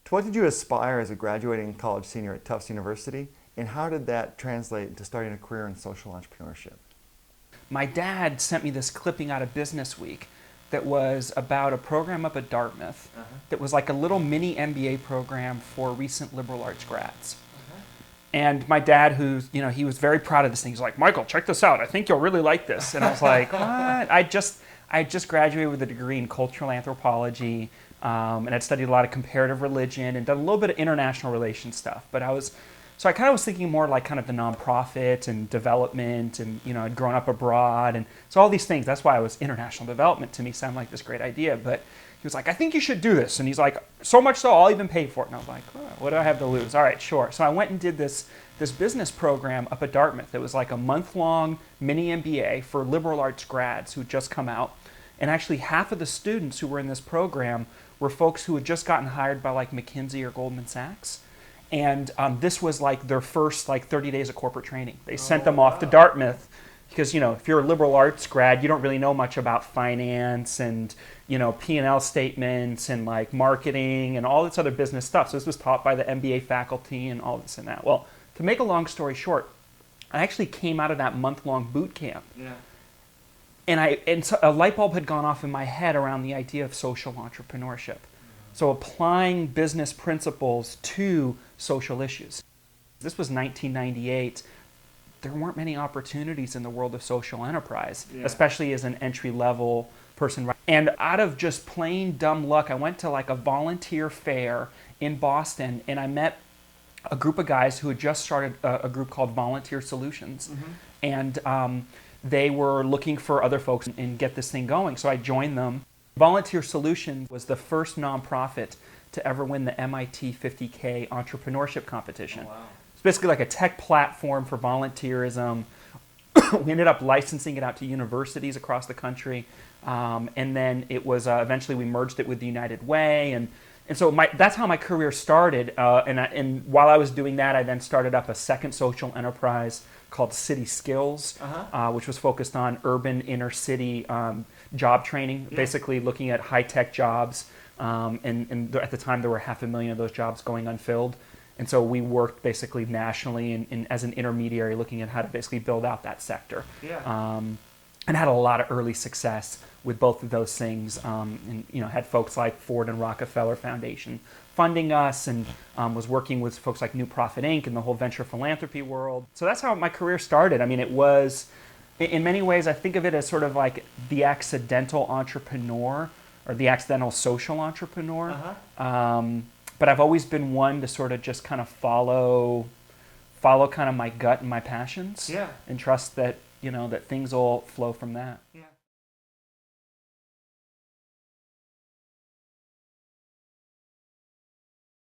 To what did you aspire as a graduating college senior at Tufts University, and how did that translate into starting a career in social entrepreneurship? My dad sent me this clipping out of Business Week that was about a program up at Dartmouth that was like a little mini MBA program for recent liberal arts grads. And my dad, he was very proud of this thing. He's like, Michael, check this out. I think you'll really like this. And I was like, what? I just graduated with a degree in cultural anthropology, and I'd studied a lot of comparative religion and done a little bit of international relations stuff. But so I kind of was thinking more like kind of the nonprofit and development, and I'd grown up abroad, and so all these things. That's why international development to me sounded like this great idea. But he was like, I think you should do this. And he's like, so much so, I'll even pay for it. And I was like, oh, what do I have to lose? All right, sure. So I went and did this business program up at Dartmouth. It was like a month-long mini MBA for liberal arts grads who had just come out. And actually half of the students who were in this program were folks who had just gotten hired by like McKinsey or Goldman Sachs. And this was like their first 30 days of corporate training. They sent them off to Dartmouth because, if you're a liberal arts grad, you don't really know much about finance and, P&L statements and like marketing and all this other business stuff. So this was taught by the MBA faculty and all this and that. Well, to make a long story short, I actually came out of that month-long boot camp. Yeah. And so a light bulb had gone off in my head around the idea of social entrepreneurship. So applying business principles to social issues. This was 1998. There weren't many opportunities in the world of social enterprise, especially as an entry-level person. And out of just plain dumb luck, I went to like a volunteer fair in Boston, and I met a group of guys who had just started a group called Volunteer Solutions. And they were looking for other folks and get this thing going. So I joined them. Volunteer Solutions was the first nonprofit to ever win the MIT 50K entrepreneurship competition. Oh, wow. It's basically like a tech platform for volunteerism. We ended up licensing it out to universities across the country. And then it was eventually we merged it with the United Way. And so that's how my career started. And while I was doing that, I then started up a second social enterprise called City Skills, which was focused on urban inner city job training, basically looking at high-tech jobs. And at the time, there were 500,000 of those jobs going unfilled. And so we worked basically nationally and as an intermediary looking at how to basically build out that sector. And had a lot of early success with both of those things. And had folks like Ford and Rockefeller Foundation funding us, and was working with folks like New Profit Inc. and the whole venture philanthropy world. So that's how my career started. I mean, it was, in many ways, I think of it as sort of like the accidental entrepreneur or the accidental social entrepreneur. But I've always been one to sort of just kind of follow kind of my gut and my passions, and trust that that things will flow from that.